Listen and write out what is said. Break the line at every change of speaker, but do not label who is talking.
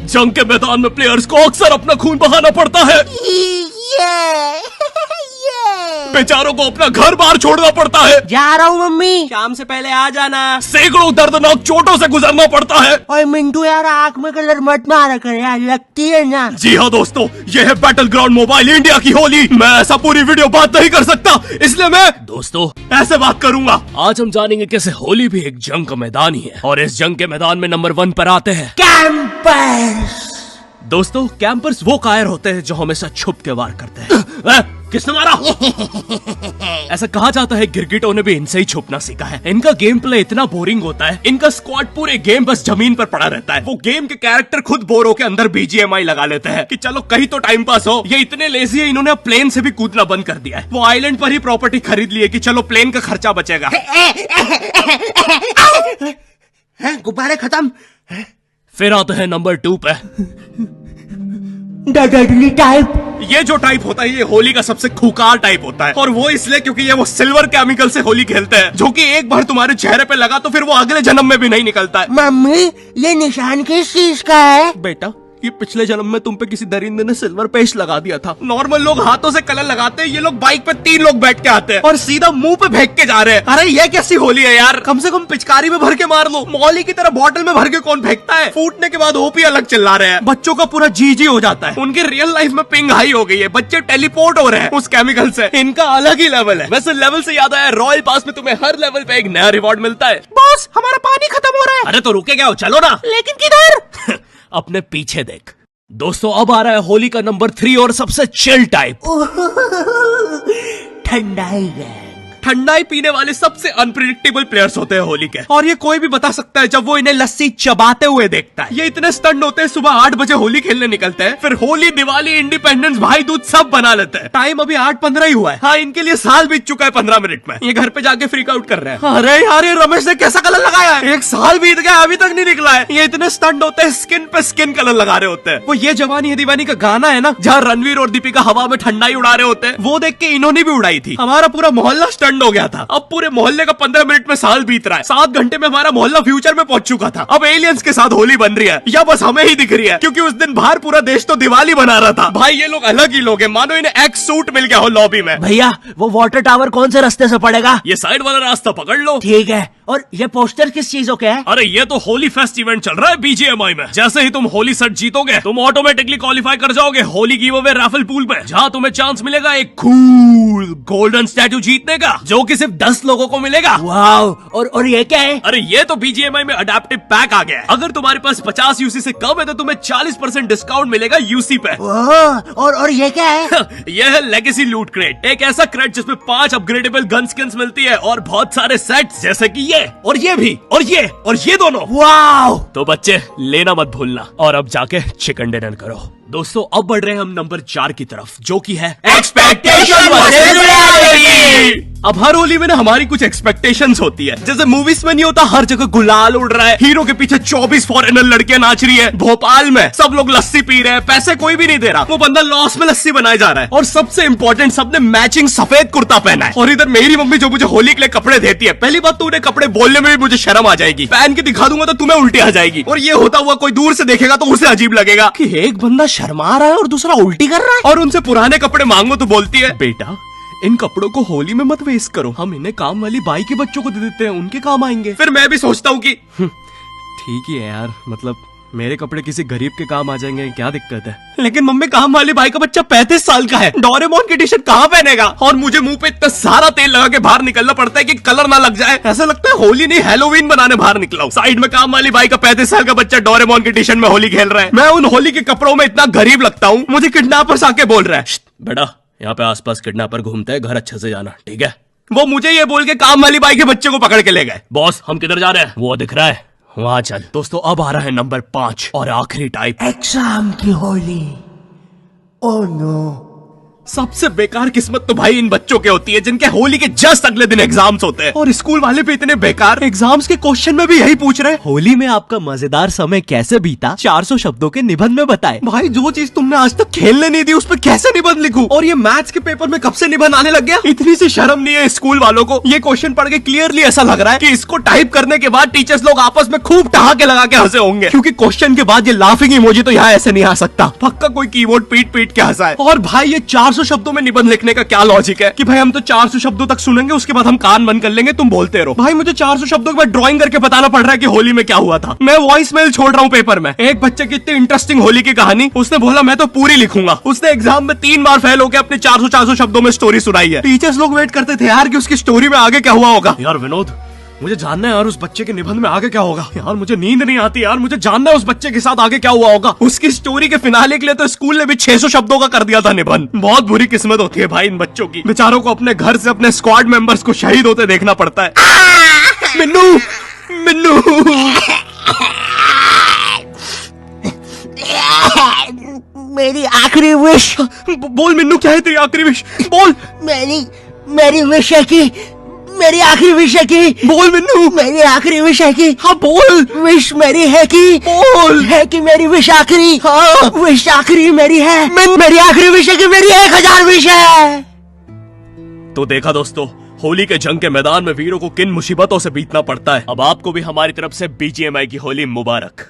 जंग के मैदान में प्लेयर्स को अक्सर अपना खून बहाना पड़ता है। बेचारों को अपना घर बार छोड़ना पड़ता है।
जा रहा हूँ मम्मी।
शाम से पहले आ जाना।
सैकड़ों दर्दनाक चोटों से गुजरना पड़ता है।
और मिंटू यार आँख में कलर मत मारा कर यार, लगती है ना।
जी हाँ दोस्तों, ये है बैटल ग्राउंड मोबाइल इंडिया की होली। मैं ऐसा पूरी वीडियो बात नहीं कर सकता, इसलिए मैं दोस्तों ऐसे बात करूंगा। आज हम जानेंगे कैसे होली भी एक जंग का मैदान ही है, और इस जंग के मैदान में नंबर 1 पर आते हैं
कैंपर्स।
दोस्तों कैंपर्स वो कायर होते हैं जो हमेशा छुप के वार करते हैं। किसने मारा? ऐसा कहा जाता है गिरगिटों ने भी इनसे ही छुपना सीखा है। इनका गेम प्ले इतना बोरिंग होता है, इनका स्क्वाड पूरे गेम बस जमीन पर पड़ा रहता है। वो गेम के कैरेक्टर खुद बोर होकर अंदर BGMI लगा लेते हैं कि चलो कहीं तो टाइम पास हो। ये इतने लेजी है, इन्होंने अब प्लेन से भी कूदना बंद कर दिया है। वो आइलैंड पर ही प्रॉपर्टी खरीद ली है कि चलो प्लेन का खर्चा बचेगा।
गुब्बारे खत्म।
फिर आते हैं नंबर 2 पे
डडली टाइप।
ये जो टाइप होता है ये होली का सबसे खूंखार टाइप होता है, और वो इसलिए क्योंकि ये वो सिल्वर केमिकल से होली खेलते हैं जो कि एक बार तुम्हारे चेहरे पे लगा तो फिर वो अगले जन्म में भी नहीं निकलता है।
मम्मी ये निशान किस चीज का है?
बेटा ये पिछले जन्म में तुम पे किसी दरिंदे ने सिल्वर पेस्ट लगा दिया था। नॉर्मल लोग हाथों से कलर लगाते हैं, ये लोग बाइक पे 3 लोग बैठ के आते हैं और सीधा मुंह पे फेंक के जा रहे हैं। अरे ये कैसी होली है यार, कम से कम पिचकारी में भर के मार लो। मौली की तरह बॉटल में भर के कौन फेंकता है? फूटने के बाद ओपी अलग चिल्ला रहे हैं। बच्चों का पूरा जी हो जाता है, उनकी रियल लाइफ में पिंग हाई हो गई है। बच्चे टेलीपोर्ट हो रहे हैं उस केमिकल से। इनका अलग ही लेवल है। वैसे लेवल से याद आया, रॉयल पास में तुम्हें हर लेवल पे एक नया रिवॉर्ड मिलता है।
बॉस हमारा पानी खत्म हो रहा है।
अरे तो रुके क्या हो, चलो ना।
लेकिन किधर?
अपने पीछे देख। दोस्तों अब आ रहा है होली का नंबर 3 और सबसे चिल टाइप,
ठंडाई गैंग।
ठंडाई पीने वाले सबसे अनप्रिडिक्टेबल प्लेयर्स होते हैं होली के, और ये कोई भी बता सकता है जब वो इन्हें लस्सी चबाते हुए देखता है। ये इतने स्टंट होते हैं, सुबह 8 बजे होली खेलने निकलते हैं, फिर होली, दिवाली, इंडिपेंडेंस, भाई दूज सब बना लेते हैं। टाइम अभी 8:15 ही हुआ है। हाँ, इनके लिए साल बीत चुका है 15 मिनट में। ये घर पे जाके फ्रीक आउट कर रहे हैं। अरे यार ये रमेश ने कैसा कलर लगाया है, 1 साल बीत गया अभी तक नहीं निकला है। ये इतने स्टंट होते हैं, स्किन पे स्किन कलर लगा रहे होते हैं। वो ये जवानी है दीवानी का गाना है ना, जहाँ रणवीर और दीपिका हवा में ठंडाई उड़ा रहे होते हैं, वो देख के इन्होंने भी उड़ाई थी। हमारा पूरा मोहल्ला स्टंट हो गया था। अब पूरे मोहल्ले का 15 मिनट में साल बीत रहा है। 7 घंटे में हमारा मोहल्ला फ्यूचर में पहुंच चुका था। अब एलियंस के साथ होली बन रही है, या बस हमें ही दिख रही है? क्योंकि उस दिन बाहर पूरा देश तो दिवाली बना रहा था। भाई ये लोग अलग ही लोग हैं, मानो इन्हें एक्स सूट मिल गया हो लॉबी में।
भैया वो वाटर टावर कौन से रास्ते से पड़ेगा?
ये साइड वाला रास्ता पकड़ लो।
ठीक है। और ये पोस्टर किस चीजों के है?
अरे ये तो होली फेस्ट इवेंट चल रहा है BGMI में। जैसे ही तुम होली सेट जीतोगे तुम ऑटोमेटिकली क्वालिफाई कर जाओगे Holi give away Rafale pool पे, जहाँ तुम्हें चांस मिलेगा एक कूल गोल्डन स्टैचू जीतने का, जो कि सिर्फ 10 लोगों को मिलेगा।
वाओ। और ये क्या है?
अरे ये तो BGMI में अडेप्टिव पैक आ गया है। अगर तुम्हारे पास 50 UC से कम है तो तुम्हें 40% डिस्काउंट मिलेगा UC पे।
और ये क्या है?
ये है लेगेसी लूट क्रेट, एक ऐसा क्रेट जिसमें 5 अपग्रेडेबल गन स्किन्स मिलती है और बहुत सारे सेट्स जैसे कि ये और ये भी और ये दोनों।
वाओ। तो
बच्चे लेना मत भूलना, और अब जाके चिकन डिनर करो। दोस्तों अब बढ़ रहे हैं हम नंबर 4 की तरफ, जो कि है एक्सपेक्टेशन वर्सेस रियलिटी। अब हर होली में ना हमारी कुछ एक्सपेक्टेशंस होती है। जैसे मूवीज में नहीं होता, हर जगह गुलाल उड़ रहा है, हीरो के पीछे 24 फॉरेनर लड़कियां नाच रही है, भोपाल में सब लोग लस्सी पी रहे हैं, पैसे कोई भी नहीं दे रहा, वो बंदा लॉस में लस्सी बनाए जा रहा है, और सबसे इंपॉर्टेंट सबने मैचिंग सफेद कुर्ता पहना है। और इधर मेरी मम्मी जो मुझे होली के लिए कपड़े देती है, पहली बात तो उन्हें कपड़े बोलने में भी मुझे शर्म आ जाएगी, पहन के दिखा दूंगा तो तुम्हें उल्टी आ जाएगी, और ये होता हुआ कोई दूर से देखेगा तो उसे अजीब लगेगा कि एक बंदा शर्मा रहा है और दूसरा उल्टी कर रहा है। और उनसे पुराने कपड़े मांगो तो बोलती है, बेटा इन कपड़ों को होली में मत वेस्ट करो, हम इन्हें काम वाली बाई के बच्चों को दे देते हैं, उनके काम आएंगे। फिर मैं भी सोचता हूँ कि ठीक ही है यार, मतलब मेरे कपड़े किसी गरीब के काम आ जाएंगे, क्या दिक्कत है? लेकिन मम्मी काम वाली भाई का बच्चा 35 साल का है, डोरेमोन की टी शर्ट कहाँ पहनेगा? और मुझे मुंह पे इतना सारा तेल लगा के बाहर निकलना पड़ता है कि कलर ना लग जाए। ऐसा लगता है होली नहीं हैलोवीन बनाने बाहर निकला हूं। साइड में काम वाली भाई का 35 साल का बच्चा डोरेमोन की टी शर्ट में होली खेल रहा है। मैं उन होली के कपड़ों में इतना गरीब लगता हूँ, मुझे किडनैपर्स आके बोल रहा है, बेटा यहाँ पे आसपास किडनैपर घूमते हैं, घर अच्छे से जाना, ठीक है? वो मुझे ये बोल के काम वाली बाई के बच्चे को पकड़ के ले गए। बॉस हम किधर जा रहे हैं? वो दिख रहा है वहां चल। दोस्तों अब आ रहा है नंबर 5 और आखिरी टाइप,
एग्जाम की होली। ओह नो,
सबसे बेकार किस्मत तो भाई इन बच्चों के होती है जिनके होली के जस्ट अगले दिन एग्जाम्स होते हैं, और स्कूल वाले भी इतने बेकार, एग्जाम्स के क्वेश्चन में भी यही पूछ रहे हैं, होली में आपका मजेदार समय कैसे बीता 400 शब्दों के निबंध में बताएं। भाई जो चीज तुमने आज तक खेलने नहीं दी उस पर कैसे निबंध लिखूं? और ये मैथ्स के पेपर में कब से निबंध आने लग गया? इतनी सी शर्म नहीं है स्कूल वालों को? ये क्वेश्चन पढ़ के क्लियरली ऐसा लग रहा है कि इसको टाइप करने के बाद टीचर्स लोग आपस में खूब ठहाके लगा के हंसे होंगे, क्योंकि क्वेश्चन के बाद ये लाफिंग इमोजी तो यहाँ ऐसे नहीं आ सकता, पक्का कोई कीबोर्ड पीट पीट के हंसा है। और भाई ये 400 शब्दों में निबंध लिखने का क्या लॉजिक है कि भाई हम तो 400 शब्दों तक सुनेंगे, उसके बाद हम कान बंद कर लेंगे, तुम बोलते रहो। भाई मुझे 400 शब्दों के बाद ड्राइंग करके बताना पड़ रहा है कि होली में क्या हुआ था। मैं वॉइस मेल छोड़ रहा हूँ पेपर में। एक बच्चे की इतनी इंटरेस्टिंग होली की कहानी, उसने बोला मैं तो पूरी लिखूंगा। उसने एग्जाम में 3 बार फेल होकर अपने 400 शब्दों में स्टोरी सुनाई है। टीचर्स लोग वेट करते थे यार कि उसकी स्टोरी में आगे क्या हुआ होगा। यार विनोद, मुझे जानना है यार उस बच्चे के निबंध में आगे क्या होगा। यार मुझे नींद नहीं आती यार, मुझे जानना है उस बच्चे के साथ आगे क्या हुआ होगा। उसकी स्टोरी के फिनाले के लिए तो स्कूल ने भी 600 शब्दों का कर दिया था निबंध। बहुत बुरी किस्मत होती है भाई इन बच्चों की, बेचारों को अपने घर से अपने स्क्वाड मेंबर्स को शहीद होते देखना पड़ता है। मिन्नू, मिन्नू
मेरी आखिरी विश।
बोल मिन्नू, क्या है तेरी आखिरी विश? बोल।
मेरी विश है कि मेरी आखिरी विश है कि
बोल मिन्नू।
मेरी आखिरी विश है कि
हाँ बोल।
विश मेरी है कि
बोल।
है कि मेरी विश आखिरी।
हाँ
विश आखिरी मेरी है। मेरी आखिरी विश है कि मेरी 1000 विश है।
तो देखा दोस्तों, होली के जंग के मैदान में वीरों को किन मुसीबतों से बीतना पड़ता है। अब आपको भी हमारी तरफ से BGMI की होली मुबारक।